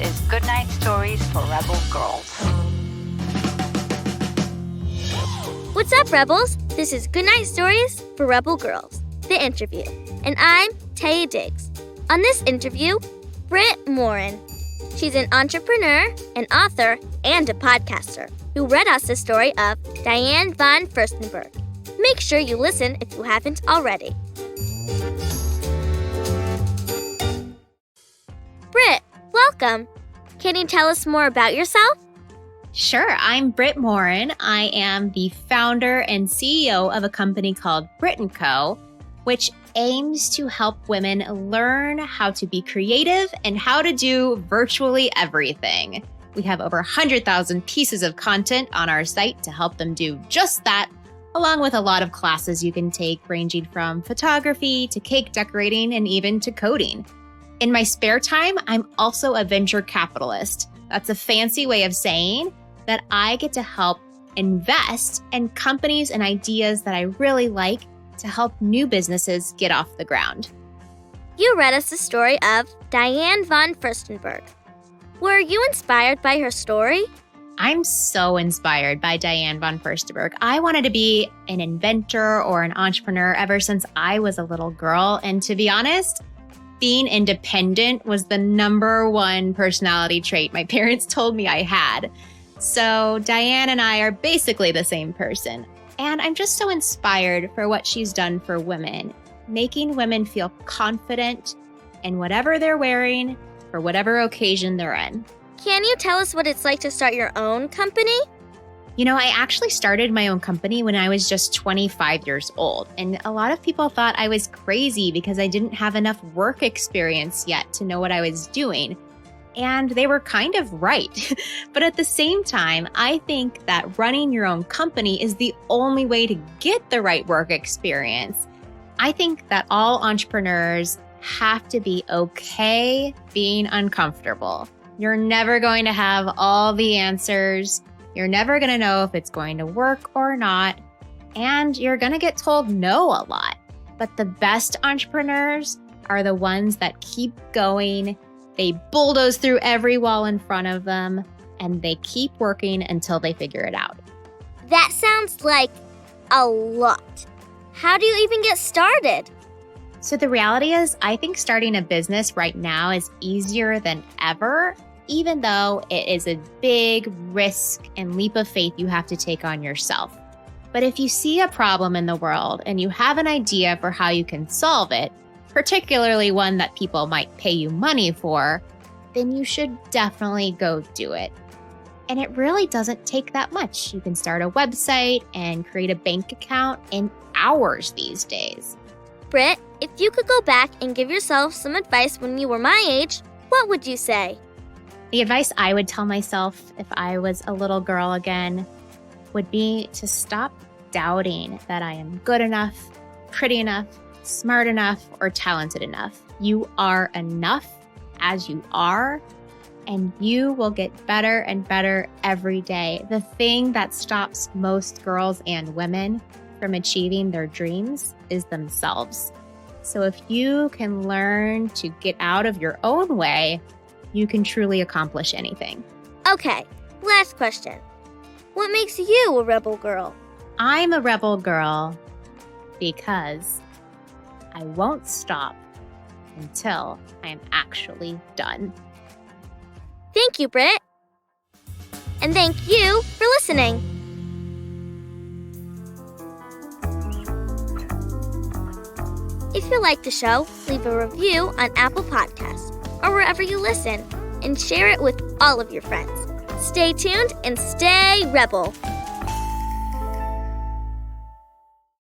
is Goodnight Stories for Rebel Girls. What's up, Rebels? This is Goodnight Stories for Rebel Girls, the interview. And I'm Taya Diggs. On this interview, Brit Morin. She's an entrepreneur, an author, and a podcaster who read us the story of Diane von Furstenberg. Make sure you listen if you haven't already. Brit, welcome. Can you tell us more about yourself? Sure. I'm Brit Morin. I am the founder and CEO of a company called Brit & Co., which aims to help women learn how to be creative and how to do virtually everything. We have over 100,000 pieces of content on our site to help them do just that, along with a lot of classes you can take ranging from photography to cake decorating and even to coding. In my spare time, I'm also a venture capitalist. That's a fancy way of saying that I get to help invest in companies and ideas that I really like to help new businesses get off the ground. You read us the story of Diane von Furstenberg. Were you inspired by her story? I'm so inspired by Diane von Furstenberg. I wanted to be an inventor or an entrepreneur ever since I was a little girl. And to be honest, being independent was the number one personality trait my parents told me I had. So Diane and I are basically the same person. And I'm just so inspired for what she's done for women, making women feel confident in whatever they're wearing for whatever occasion they're in. Can you tell us what it's like to start your own company? You know, I actually started my own company when I was just 25 years old. And a lot of people thought I was crazy because I didn't have enough work experience yet to know what I was doing. And they were kind of right. But at the same time, I think that running your own company is the only way to get the right work experience. I think that all entrepreneurs have to be okay being uncomfortable. You're never going to have all the answers. You're never going to know if it's going to work or not. And you're going to get told no a lot. But the best entrepreneurs are the ones that keep going. They bulldoze through every wall in front of them, and they keep working until they figure it out. That sounds like a lot. How do you even get started? So the reality is, I think starting a business right now is easier than ever, even though it is a big risk and leap of faith you have to take on yourself. But if you see a problem in the world and you have an idea for how you can solve it, particularly one that people might pay you money for, then you should definitely go do it. And it really doesn't take that much. You can start a website and create a bank account in hours these days. Brit, if you could go back and give yourself some advice when you were my age, what would you say? The advice I would tell myself if I was a little girl again would be to stop doubting that I am good enough, pretty enough, smart enough, or talented enough. You are enough as you are, and you will get better and better every day. The thing that stops most girls and women from achieving their dreams is themselves. So if you can learn to get out of your own way, you can truly accomplish anything. Okay, last question. What makes you a rebel girl? I'm a rebel girl because I won't stop until I am actually done. Thank you, Brit. And thank you for listening. If you like the show, leave a review on Apple Podcasts or wherever you listen and share it with all of your friends. Stay tuned and stay rebel.